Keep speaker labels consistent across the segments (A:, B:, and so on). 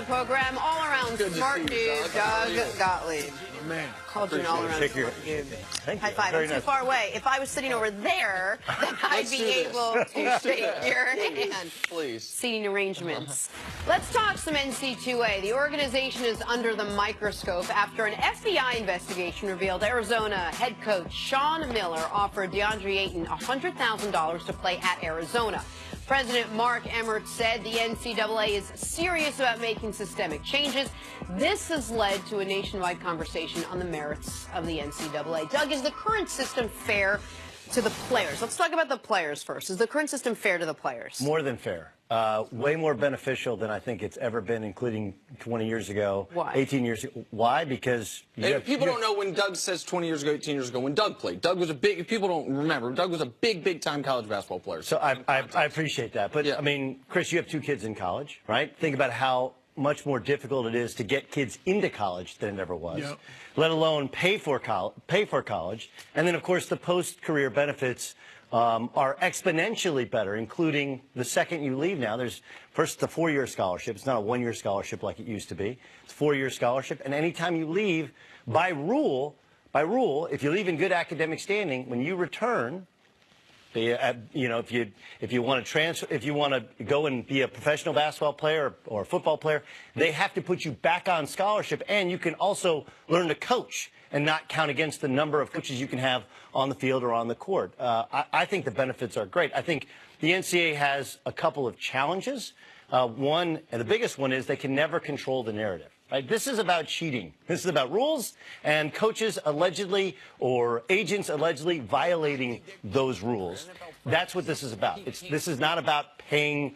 A: program, all-around smart dude, Doug Gottlieb.
B: Man,
A: called you an all-around smart dude. High five. I'm too far away. If I was sitting over there, then I'd be able to shake your hand.
C: Please.
A: Seating arrangements. Let's talk some NCAA. The organization is under the microscope after an FBI investigation revealed Arizona head coach Sean Miller offered DeAndre Ayton $100,000 to play at Arizona. President Mark Emmert said the NCAA is serious about making systemic changes. This has led to a nationwide conversation on the merits of the NCAA. Doug, is the current system fair to the players? Let's talk about the players first. Is the current system fair to the players?
D: More than fair. Way more beneficial than I think it's ever been, including 20 years ago,
A: Why?
D: 18 years ago. Why? Because
C: people don't know when Doug says 20 years ago, 18 years ago, when Doug played. Doug was a big, people don't remember, Doug was a big time college basketball player.
D: So I appreciate that. But, yeah. I mean, Chris, you have 2 kids in college, right? Think about how much more difficult it is to get kids into college than it ever was, let alone pay for college. And then, of course, the post-career benefits are exponentially better, including the second you leave now. There's first the 4-year scholarship. It's not a 1-year scholarship like it used to be. It's a 4-year scholarship. And anytime you leave, by rule, if you leave in good academic standing, when you return, you know, if you want to transfer, if you want to go and be a professional basketball player or a football player, they have to put you back on scholarship, and you can also learn to coach and not count against the number of coaches you can have on the field or on the court. I think the benefits are great. I think the NCAA has a couple of challenges. One, and the biggest one, is they can never control the narrative. Right? This is about cheating. This is about rules and coaches allegedly or agents allegedly violating those rules. That's what this is about. This is not about pay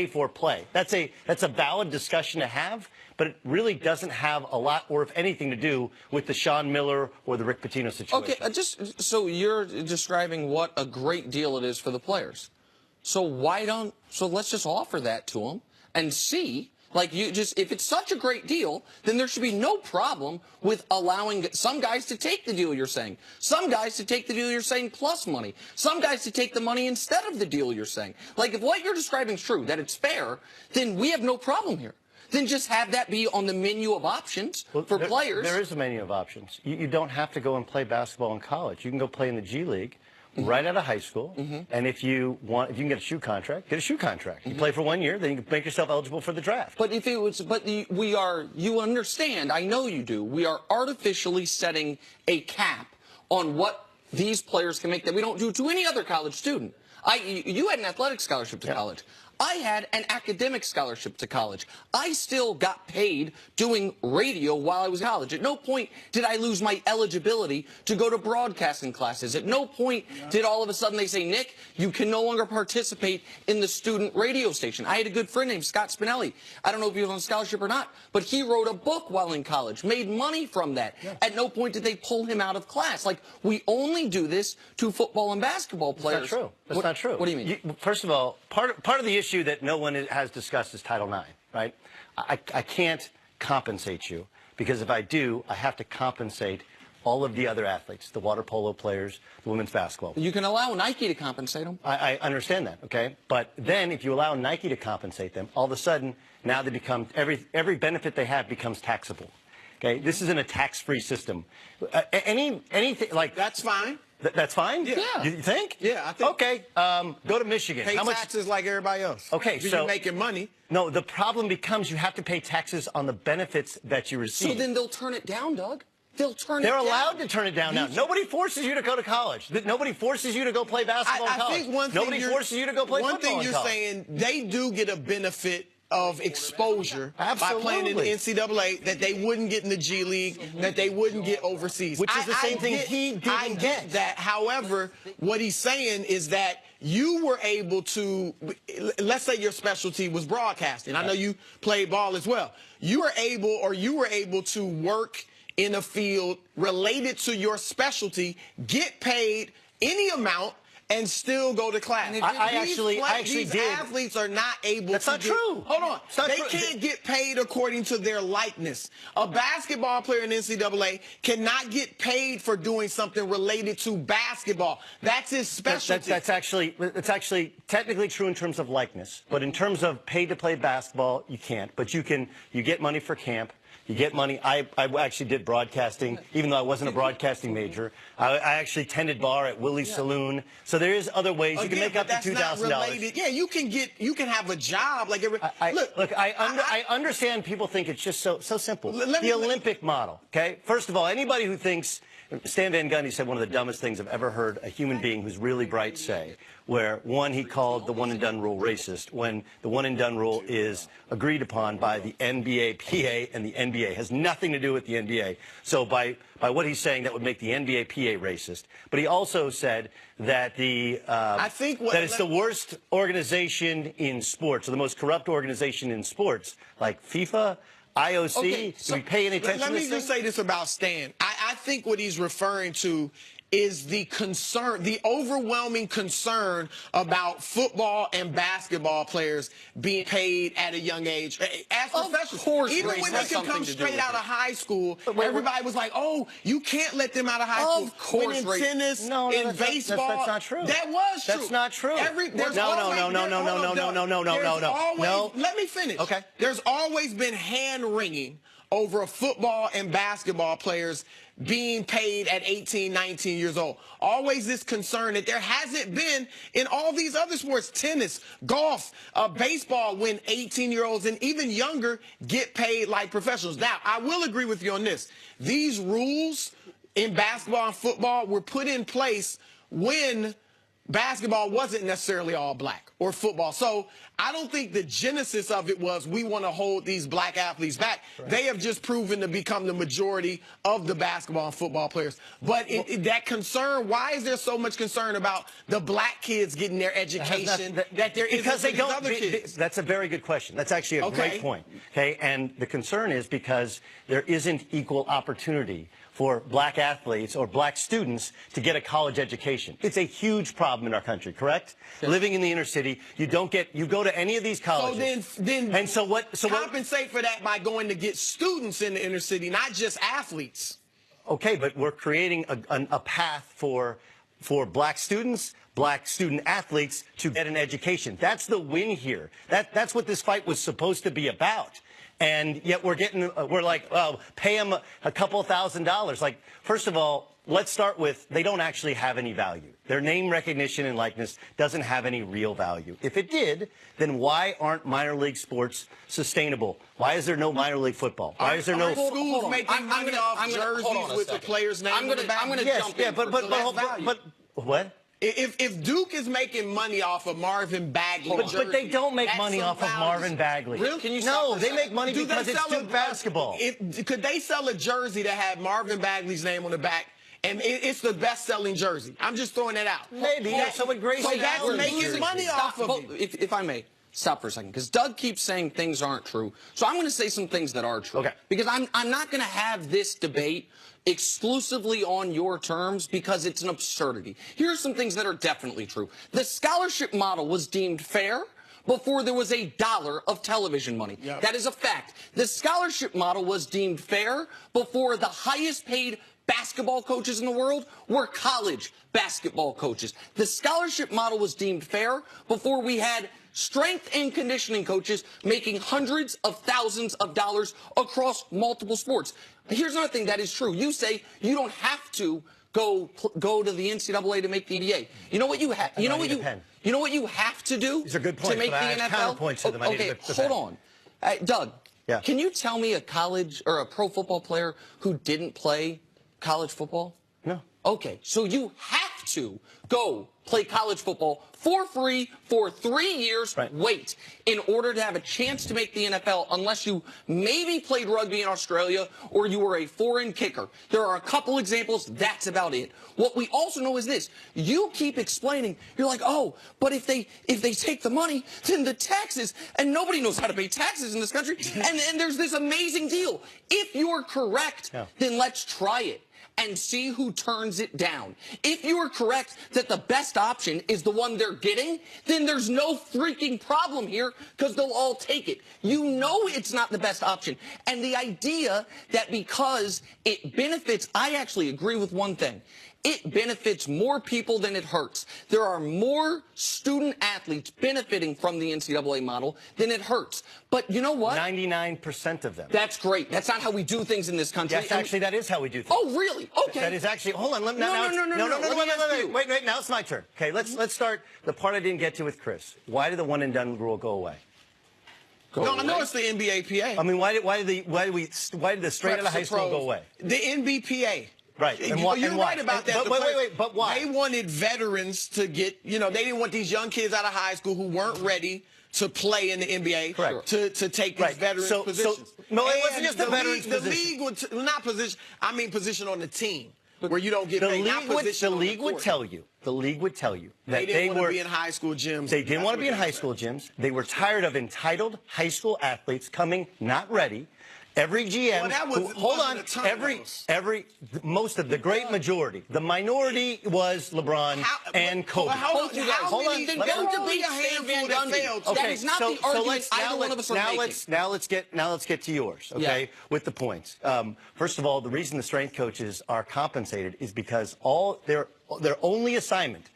D: for play. That's a valid discussion to have, but it really doesn't have a lot, or if anything, to do with the Sean Miller or the Rick Pitino situation.
C: Okay, just so you're describing what a great deal it is for the players. So let's just offer that to them and see. Like, if it's such a great deal, then there should be no problem with allowing some guys to take the deal you're saying, some guys to take the deal you're saying plus money, some guys to take the money instead of the deal you're saying. Like, if what you're describing is true, that it's fair, then we have no problem here. Then just have that be on the menu of options for players.
D: There is a menu of options. You don't have to go and play basketball in college. You can go play in the G League. Right out of high school, and if you can get a shoe contract, get a shoe contract. You play for 1 year, then you can make yourself eligible for the draft.
C: But if it was, you understand, I know you do, we are artificially setting a cap on what these players can make that we don't do to any other college student. You had an athletic scholarship to college. I had an academic scholarship to college. I still got paid doing radio while I was in college. At no point did I lose my eligibility to go to broadcasting classes. At no point did all of a sudden they say, Nick, you can no longer participate in the student radio station. I had a good friend named Scott Spinelli. I don't know if he was on scholarship or not, but he wrote a book while in college, made money from that. At no point did they pull him out of class. Like, we only do this to football and basketball players.
D: That's not true. That's not true.
C: What do you mean?
D: First of all, part of the issue that no one has discussed is Title IX, right? I can't compensate you, because if I do, I have to compensate all of the other athletes, the water polo players, the women's basketball.
C: You can allow Nike to compensate them.
D: I understand that, okay? But then if you allow Nike to compensate them, all of a sudden, now they become, every benefit they have becomes taxable. Okay? This isn't a tax-free system. Anything like...
B: That's fine.
D: That's fine?
B: Yeah.
D: You think?
B: Yeah, I think.
D: Okay, go to Michigan.
B: Pay taxes like everybody else.
D: Okay,
B: so
D: you're
B: making money.
D: No, the problem becomes you have to pay taxes on the benefits that you receive.
C: So then they'll turn it down, Doug. They're
D: allowed to turn it down now. Nobody forces you to go to college. Nobody forces you to go play basketball in college.
B: I think one thing
D: Nobody forces you to go play football in college.
B: One thing you're saying, they do get a benefit of exposure by playing in the NCAA that they wouldn't get in the G League, that they wouldn't get overseas.
D: Which is the same thing he didn't
B: I get that. However, what he's saying is that you were able to, let's say your specialty was broadcasting. I know you played ball as well. You were able to work in a field related to your specialty, get paid any amount, and still go to class.
D: I actually
B: these
D: did.
B: athletes are not able
D: That's
B: to
D: not
B: get,
D: true.
B: Hold on.
D: It's not
B: They
D: true.
B: can't get paid according to their likeness. A basketball player in NCAA cannot get paid for doing something related to basketball. That's his specialty.
D: That's actually technically true in terms of likeness, but in terms of paid to play basketball, you can't. But you get money for camp. You get money. I actually did broadcasting, even though I wasn't a broadcasting major. I actually tended bar at Willie's Saloon. So there is other ways you can make up to $2,000.
B: Yeah, you can have a job like every.
D: I understand people think it's just so simple. The Olympic model. Okay. First of all, anybody who thinks Stan Van Gundy said one of the dumbest things I've ever heard a human being who's really bright say, where one, he called the one and done rule racist, when the one and done rule is agreed upon by the NBA, PA, and the NBA. It has nothing to do with the NBA. So by what he's saying, that would make the NBA, PA racist. But he also said that that it's the worst organization in sports, or the most corrupt organization in sports, like FIFA, IOC.
B: Okay, so
D: do we pay any attention to this?
B: Let me just say this about Stan. I think what he's referring to is the concern, the overwhelming concern about football and basketball players being paid at a young age as professionals.
C: Of course,
B: even when they can come straight out of high school, everybody was like, "Oh, you can't let them out of high school."
C: Of course,
B: when in tennis, in baseball,
D: that's not true.
B: That was true.
D: That's not true.
B: No. Let me finish.
D: Okay.
B: There's always been hand-wringing over football and basketball players being paid at 18, 19 years old. Always this concern that there hasn't been in all these other sports, tennis, golf, baseball, when 18-year-olds and even younger get paid like professionals. Now, I will agree with you on this. These rules in basketball and football were put in place when basketball wasn't necessarily all black, or football. So I don't think the genesis of it was we want to hold these black athletes back. Right. They have just proven to become the majority of the basketball and football players. But that concern, why is there so much concern about the black kids getting their education that there isn't for these other kids?
D: That's a very good question. That's actually a great point. Okay, and the concern is because there isn't equal opportunity for black athletes or black students to get a college education. It's a huge problem in our country, correct? Yes. Living in the inner city, you go to any of these colleges.
B: So then compensate for that by going to get students in the inner city, not just athletes.
D: Okay, but we're creating a path for black students, black student athletes to get an education. That's the win here. That's what this fight was supposed to be about. And yet we're like, oh, pay them a couple $1,000s. Like, first of all, let's start with, they don't actually have any value. Their name recognition and likeness doesn't have any real value. If it did, then why aren't minor league sports sustainable? Why is there no minor league football? Why is there no
B: schools making money off jerseys with the player's name on the back?
C: I'm going to jump in.
D: But what?
B: If Duke is making money off of Marvin Bagley,
D: but they don't make money off of Marvin Bagley.
B: Really?
C: Can you
D: no, they make money because it's Duke basketball.
B: Could they sell a jersey that had Marvin Bagley's name on the back, and it's the best-selling jersey? I'm just throwing it out.
D: Maybe. So
B: that's making money off of it.
C: If I may. Stop for a second, because Doug keeps saying things aren't true. So I'm going to say some things that are true.
D: Okay.
C: Because I'm not going to have this debate exclusively on your terms, because it's an absurdity. Here are some things that are definitely true. The scholarship model was deemed fair before there was $1 of television money. Yep. That is a fact. The scholarship model was deemed fair before the highest paid basketball coaches in the world were college basketball coaches. The scholarship model was deemed fair before we had strength and conditioning coaches making hundreds of thousands of dollars across multiple sports. Here's another thing that is true. You say you don't have to go to the NCAA to make the NBA. You know what you have? You know what you have to do?
D: These are good points,
C: to make the NFL.
D: Counterpoints to them.
C: Okay, hold on, Doug.
D: Yeah.
C: Can you tell me a college or a pro football player who didn't play college football?
D: No.
C: Okay, so you have to go play college football for free for 3 years, wait, in order to have a chance to make the NFL, unless you maybe played rugby in Australia or you were a foreign kicker. There are a couple examples, that's about it. What we also know is this, you keep explaining, you're like, oh, but if they take the money, then the taxes, and nobody knows how to pay taxes in this country, and there's this amazing deal. If you're correct, then let's try it. and see who turns it down. If you are correct that the best option is the one they're getting, then there's no freaking problem here because they'll all take it. You know it's not the best option. And the idea that because it benefits, I actually agree with one thing. It benefits more people than it hurts. There are more student athletes benefiting from the NCAA model than it hurts. But you know what?
D: 99% of them.
C: That's great. That's not how we do things in this country.
D: Yes, actually, that is how we do things.
C: Oh, really? Okay.
D: That is actually. Hold on. No. Wait. Now it's my turn. Okay, let's start the part I didn't get to with Chris. Why did the one and done rule go away?
B: I know it's the NBAPA.
D: I mean, why did the straight out of high school go away?
B: The NBPA.
D: Right. And why?
B: You're right about that.
D: Wait. But why?
B: They wanted veterans to get, they didn't want these young kids out of high school who weren't ready to play in the NBA.
D: Correct.
B: To take these veterans positions.
D: No, it wasn't just the veterans
B: position.
D: position.
B: The league would, not position, I mean position on the team. Where you don't get paid.
D: The league would tell you that
B: they didn't want to be in high school gyms.
D: They didn't want to be in high school gyms. They were tired of entitled high school athletes coming not ready. Every GM, most of the great majority, the minority was LeBron and Kobe.
B: Hold on.
C: That is not the argument either one of us are making.
D: Now let's get to yours, okay, with the points. First of all, the reason the strength coaches are compensated is because their only assignment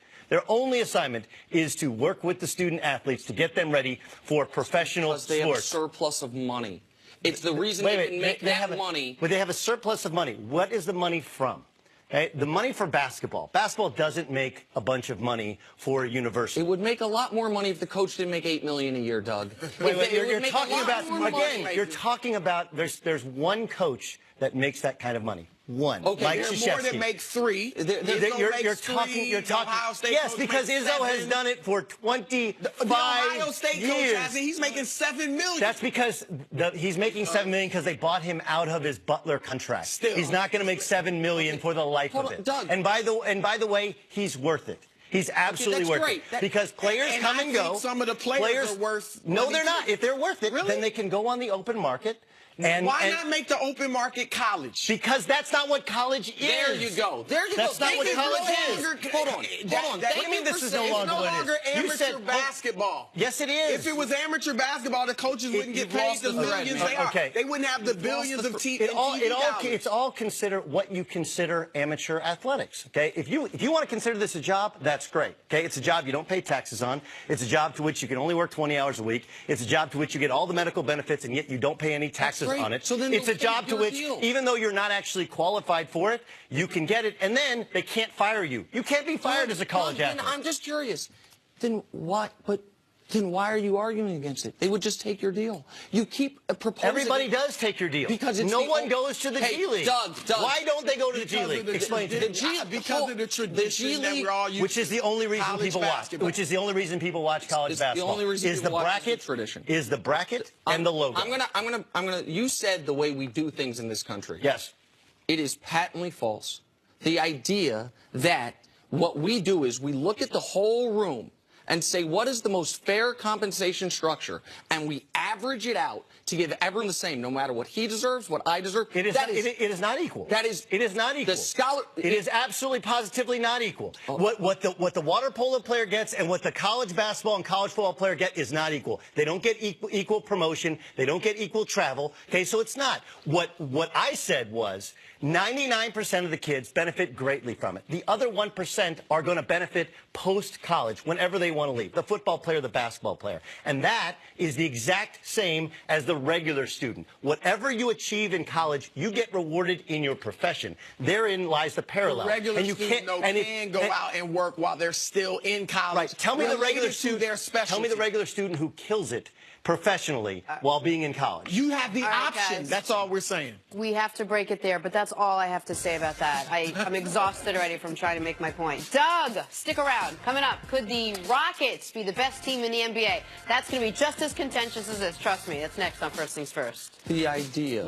D: is to work with the student athletes to get them ready for professional sports.
C: They have a surplus of money. It's the reason they can make that money.
D: But they have a surplus of money. What is the money from? Okay? The money for basketball. Basketball doesn't make a bunch of money for a university.
C: It would make a lot more money if the coach didn't make $8 million a year, Doug.
D: You're talking about there's one coach that makes that kind of money. One.
B: Okay,
D: Mike
B: there are
D: Krzyzewski.
B: more that make three.
D: You're talking. Yes, because Izzo has done it for 25 years.
B: The Ohio State coach has it. He's making $7 million.
D: That's because he's making $7 million because they bought him out of his Butler contract.
B: Still,
D: he's not going to make $7 million for the life of it.
C: Doug.
D: And by the way, he's worth it. He's absolutely worth it because players come and go.
B: Some of the players are worth.
D: No, they're not. If they're worth it, then they can go on the open market. And
B: why not make the open market college?
D: Because that's not what college is.
C: There you go.
D: That's not what college is.
C: Hold on.
D: What do you mean this is no longer what it is?
B: You said basketball.
D: Yes, it is.
B: If it was amateur basketball, the coaches wouldn't get paid the millions they are. They wouldn't have the billions of TV dollars.
D: It's all consider what you consider amateur athletics. Okay, if you want to consider this a job, that's great. Okay, it's a job you don't pay taxes on. It's a job to which you can only work 20 hours a week. It's a job to which you get all the medical benefits and yet you don't pay any taxes on it.
C: So then
D: it's a job to which, even though you're not actually qualified for it, you can get it, and then they can't fire you. You can't be fired as a college athlete.
C: I'm just curious. Then what? Then why are you arguing against it? They would just take your deal. You keep proposing.
D: Everybody does take your deal.
C: Because
D: no one goes to the G League.
C: Doug.
D: Why don't they go to the G League? Explain to me.
B: Because of the tradition that we're all used to.
D: Which is the only reason people watch. Which is the only reason people watch college basketball.
C: The only reason
D: is the bracket
C: tradition.
D: Is the bracket and the logo.
C: I'm gonna. You said the way we do things in this country.
D: Yes.
C: It is patently false. The idea that what we do is we look at the whole room and say, what is the most fair compensation structure? And we average it out to give everyone the same, no matter what he deserves, what I deserve.
D: It is not equal. It is not equal. It is absolutely positively not equal. What the water polo player gets and what the college basketball and college football player get is not equal. They don't get equal promotion. They don't get equal travel. Okay, so it's not. What I said was 99% of the kids benefit greatly from it. The other 1% are going to benefit post-college whenever they want to leave. The football player, the basketball player. And that is the exact same as the regular student. Whatever you achieve in college, you get rewarded in your profession. Therein lies the parallel.
B: The regular student can go out and work while they're still in college.
D: Right. Tell me the regular student who kills it professionally while being in college.
B: You have the option.
A: Guys.
B: That's all we're saying.
A: We have to break it there, but that's all I have to say about that. I'm exhausted already from trying to make my point. Doug, stick around. Coming up, could the Rockets be the best team in the NBA? That's going to be just as contentious as this. Trust me. That's next on First Things First.
C: The idea.